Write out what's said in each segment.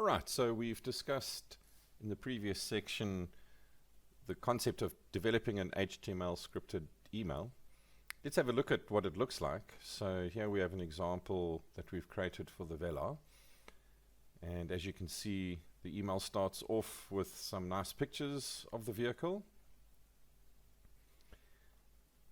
Alright, so we've discussed in the previous section the concept of developing an HTML scripted email. Let's have a look at what it looks like. So here we have an example that we've created for the Velar. And as you can see, the email starts off with some nice pictures of the vehicle.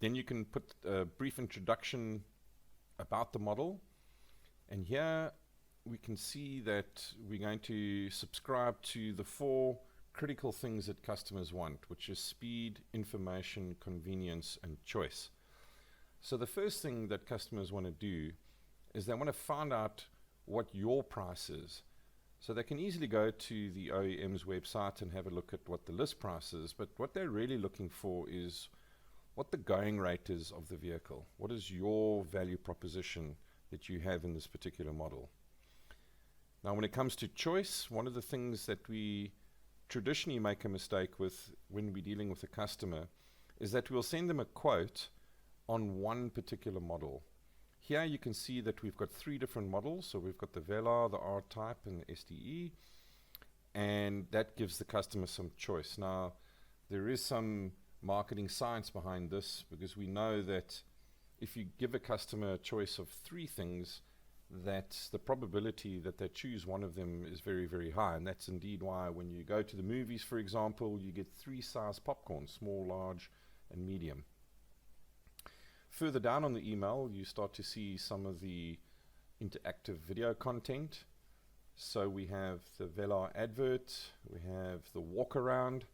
Then you can put a brief introduction about the model. And here we can see that we're going to subscribe to the 4 critical things that customers want, which is speed, information, convenience, and choice. So the first thing that customers want to do is they want to find out what your price is. So they can easily go to the OEM's website and have a look at what the list price is, but what they're really looking for is what the going rate is of the vehicle. What is your value proposition that you have in this particular model? Now, when it comes to choice, one of the things that we traditionally make a mistake with when we're dealing with a customer is that we'll send them a quote on one particular model. Here you can see that we've got 3 different models. So we've got the Velar, the R-Type, and the STE, and that gives the customer some choice. Now, there is some marketing science behind this, because we know that if you give a customer a choice of 3 things, that the probability that they choose one of them is very, very high. And that's indeed why when you go to the movies, for example, you get 3 size popcorn: small, large, and medium. Further down on the email, you start to see some of the interactive video content. So we have the Velar advert, we have the walk around,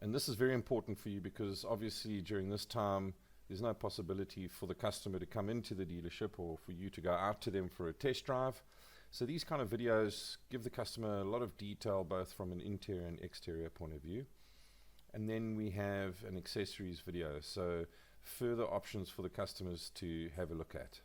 and this is very important for you because obviously during this time there's no possibility for the customer to come into the dealership or for you to go out to them for a test drive. So these kind of videos give the customer a lot of detail, both from an interior and exterior point of view. And then we have an accessories video, so further options for the customers to have a look at.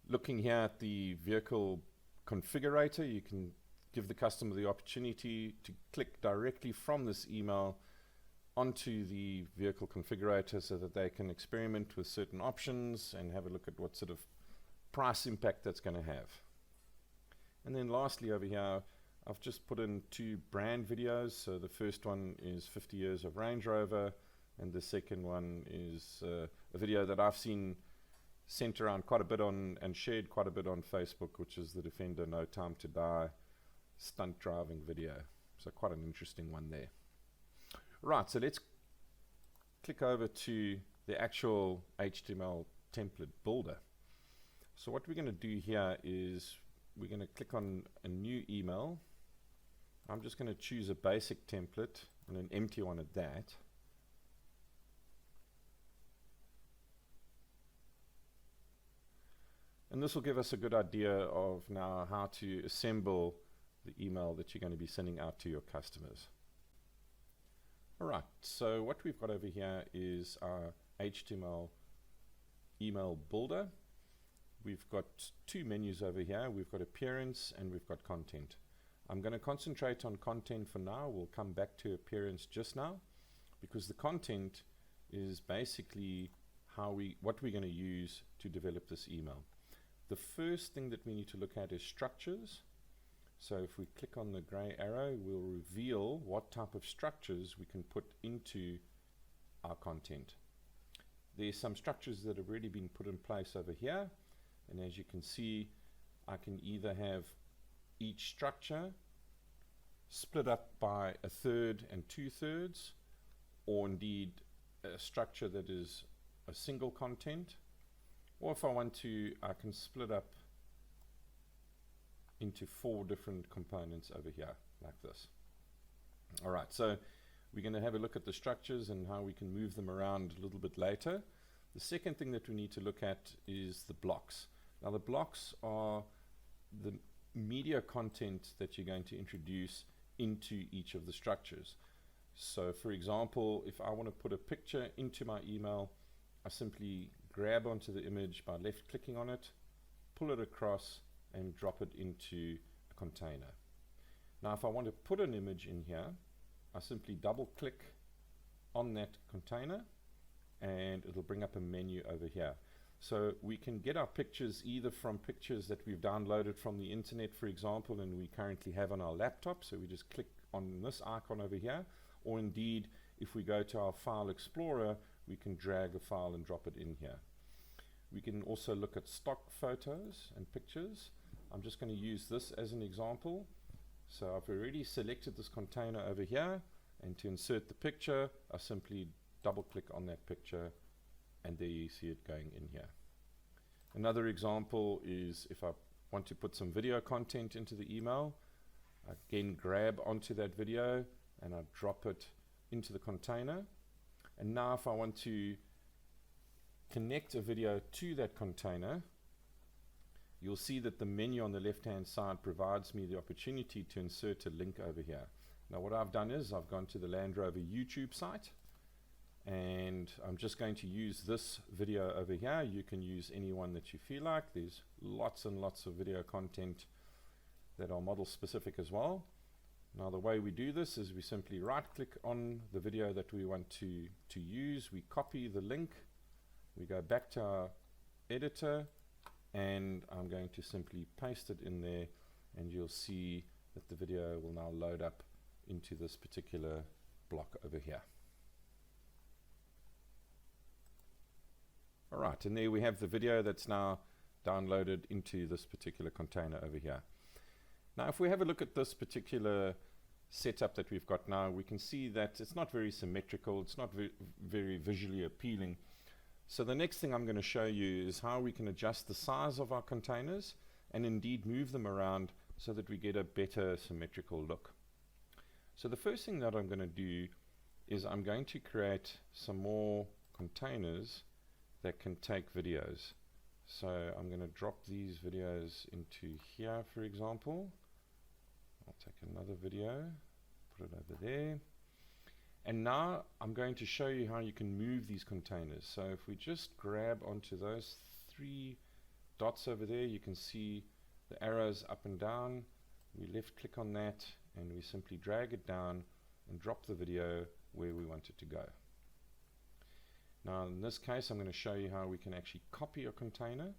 Looking here at the vehicle configurator, you can give the customer the opportunity to click directly from this email onto the vehicle configurator so that they can experiment with certain options and have a look at what sort of price impact that's going to have. And then lastly over here, I've just put in 2 brand videos. So the first one is 50 years of Range Rover, and the second one is a video that I've seen sent around quite a bit on and shared quite a bit on Facebook, which is the Defender No Time to Die stunt driving video. So quite an interesting one there. Right, so let's click over to the actual HTML template builder. So what we're going to do here is we're going to click on a new email. I'm just going to choose a basic template and an empty one at that. And this will give us a good idea of now how to assemble the email that you're going to be sending out to your customers. Alright, so what we've got over here is our HTML email builder. We've got 2 menus over here. We've got appearance and we've got content. I'm going to concentrate on content for now. We'll come back to appearance just now, because the content is basically what we're going to use to develop this email. The first thing that we need to look at is structures. So if we click on the grey arrow, we'll reveal what type of structures we can put into our content. There's some structures that have already been put in place over here, and as you can see, I can either have each structure split up by 1/3 and 2/3, or indeed a structure that is a single content, or if I want to, I can split up into 4 different components over here like this. Alright, so we're going to have a look at the structures and how we can move them around a little bit later. The second thing that we need to look at is the blocks. Now the blocks are the media content that you're going to introduce into each of the structures. So for example, if I want to put a picture into my email, I simply grab onto the image by left clicking on it, pull it across, and drop it into a container. Now if I want to put an image in here, I simply double click on that container and it'll bring up a menu over here. So we can get our pictures either from pictures that we've downloaded from the internet, for example, and we currently have on our laptop. So we just click on this icon over here, or indeed, if we go to our File Explorer, we can drag a file and drop it in here. We can also look at stock photos and pictures. I'm just going to use this as an example. So I've already selected this container over here, and to insert the picture, I simply double click on that picture, and there you see it going in here. Another example is if I want to put some video content into the email, I again grab onto that video and I drop it into the container. And now if I want to connect a video to that container, you'll see that the menu on the left hand side provides me the opportunity to insert a link over here. Now what I've done is I've gone to the Land Rover YouTube site, and I'm just going to use this video over here. You can use any one that you feel like. There's lots and lots of video content that are model specific as well. Now the way we do this is we simply right click on the video that we want to use, we copy the link, we go back to our editor, and I'm going to simply paste it in there, and you'll see that the video will now load up into this particular block over here. Alright, and there we have the video that's now downloaded into this particular container over here. Now if we have a look at this particular setup that we've got now, we can see that it's not very symmetrical, it's not very visually appealing. So the next thing I'm going to show you is how we can adjust the size of our containers and indeed move them around so that we get a better symmetrical look. So the first thing that I'm going to do is I'm going to create some more containers that can take videos. So I'm going to drop these videos into here, for example. I'll take another video, put it over there. And now I'm going to show you how you can move these containers. So if we just grab onto those three dots over there, you can see the arrows up and down. We left click on that and we simply drag it down and drop the video where we want it to go. Now in this case I'm going to show you how we can actually copy a container.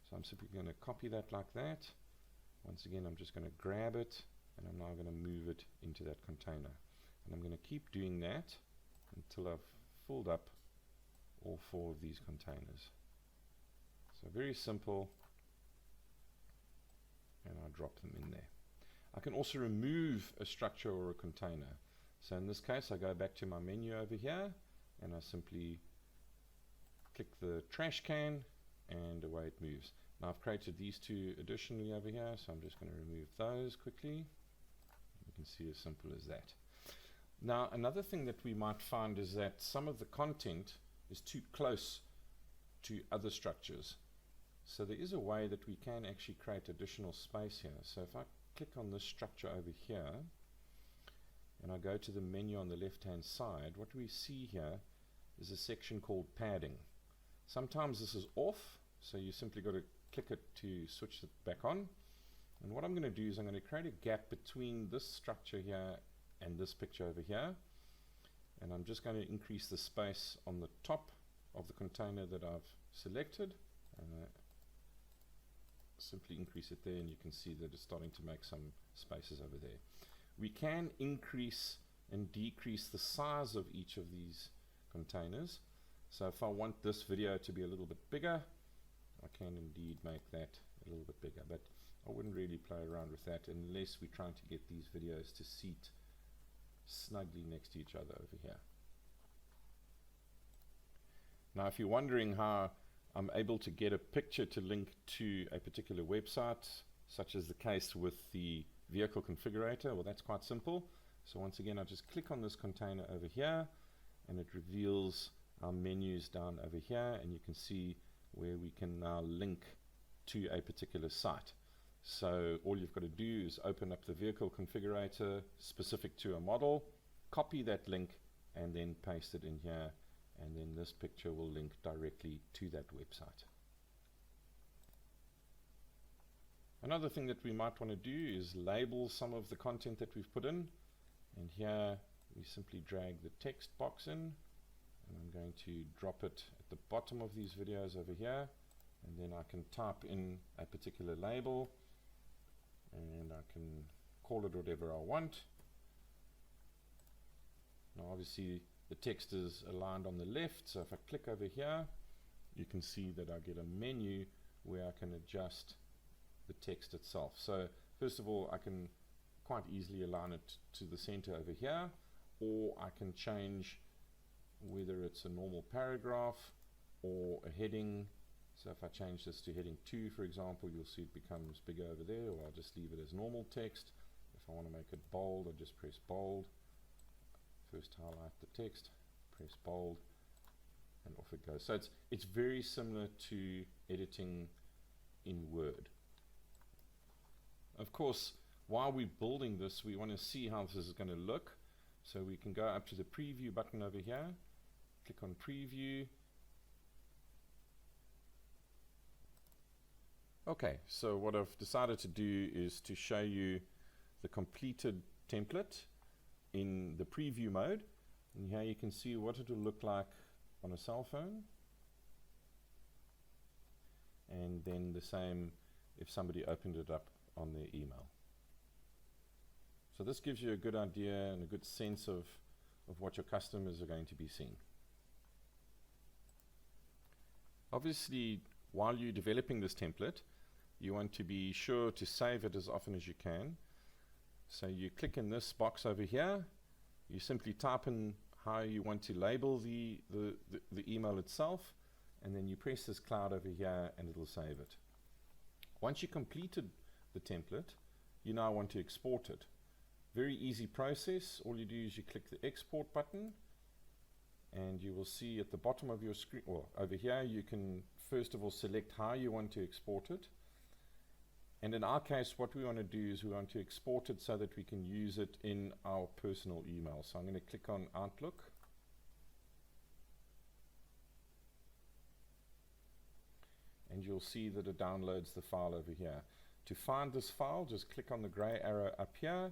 So I'm simply going to copy that like that. Once again I'm just going to grab it and I'm now going to move it into that container. And I'm going to keep doing that until I've filled up all four of these containers. So very simple, and I'll drop them in there. I can also remove a structure or a container. So in this case I go back to my menu over here and I simply click the trash can and away it moves. Now I've created these two additionally over here, so I'm just going to remove those quickly. You can see as simple as that. Now another thing that we might find is that some of the content is too close to other structures. So there is a way that we can actually create additional space here. So if I click on this structure over here and I go to the menu on the left hand side, what we see here is a section called padding. Sometimes this is off, so you simply got to click it to switch it back on. And what I'm going to do is I'm going to create a gap between this structure here and this picture over here, and I'm just going to increase the space on the top of the container that I've selected, and simply increase it there, and you can see that it's starting to make some spaces over there. We can increase and decrease the size of each of these containers. So if I want this video to be a little bit bigger, I can indeed make that a little bit bigger, but I wouldn't really play around with that unless we're trying to get these videos to seat snugly next to each other over here. Now if you're wondering how I'm able to get a picture to link to a particular website, such as the case with the vehicle configurator, well that's quite simple. So once again I just click on this container over here and it reveals our menus down over here, and you can see where we can now link to a particular site. So all you've got to do is open up the vehicle configurator specific to a model, copy that link and then paste it in here, and then this picture will link directly to that website. Another thing that we might want to do is label some of the content that we've put in, and here we simply drag the text box in, and I'm going to drop it at the bottom of these videos over here, and then I can type in a particular label, and I can call it whatever I want. Now obviously the text is aligned on the left, so if I click over here, you can see that I get a menu where I can adjust the text itself. So first of all, I can quite easily align it to the center over here, or I can change whether it's a normal paragraph or a heading. So if I change this to heading 2, for example, you'll see it becomes bigger over there, or I'll just leave it as normal text. If I want to make it bold, I just press bold. First highlight the text, press bold, and off it goes. So it's very similar to editing in Word. Of course, while we're building this, we want to see how this is going to look. So we can go up to the preview button over here, click on preview. Okay, so what I've decided to do is to show you the completed template in the preview mode. And here you can see what it will look like on a cell phone. And then the same if somebody opened it up on their email. So this gives you a good idea and a good sense of what your customers are going to be seeing. Obviously, while you're developing this template, you want to be sure to save it as often as you can. So you click in this box over here, you simply type in how you want to label the email itself, and then you press this cloud over here and it'll save it. Once you completed the template, you now want to export it. Very easy process. All you do is you click the export button, and you will see at the bottom of your screen, or over here, you can first of all select how you want to export it. And in our case, what we want to do is we want to export it so that we can use it in our personal email. So I'm going to click on Outlook. And you'll see that it downloads the file over here. To find this file, just click on the gray arrow up here,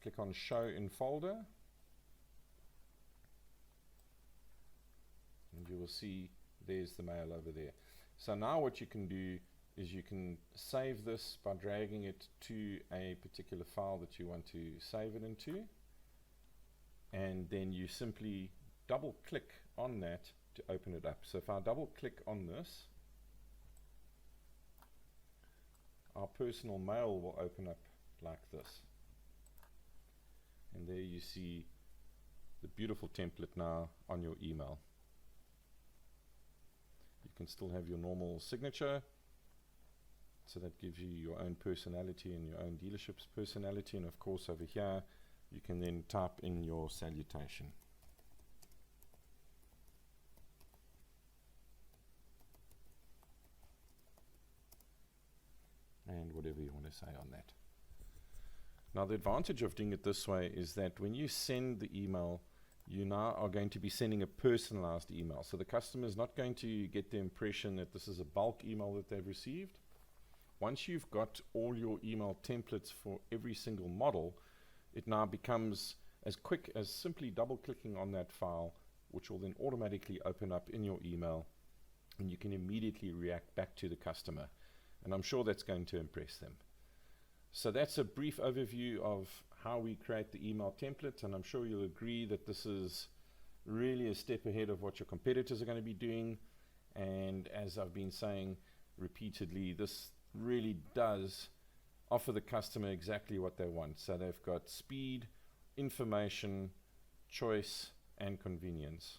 click on Show in Folder, and you will see there's the mail over there. So now what you can do is you can save this by dragging it to a particular file that you want to save it into, and then you simply double click on that to open it up. So if I double click on this, our personal mail will open up like this. And there you see the beautiful template now on your email. You can still have your normal signature, so that gives you your own personality and your own dealership's personality. And of course over here you can then type in your salutation. And whatever you want to say on that. Now the advantage of doing it this way is that when you send the email, you now are going to be sending a personalized email. So the customer is not going to get the impression that this is a bulk email that they've received. Once you've got all your email templates for every single model, it now becomes as quick as simply double clicking on that file, which will then automatically open up in your email, and you can immediately react back to the customer. And I'm sure that's going to impress them. So that's a brief overview of how we create the email template, and I'm sure you'll agree that this is really a step ahead of what your competitors are going to be doing. And as I've been saying repeatedly, this really does offer the customer exactly what they want. So they've got speed, information, choice, and convenience.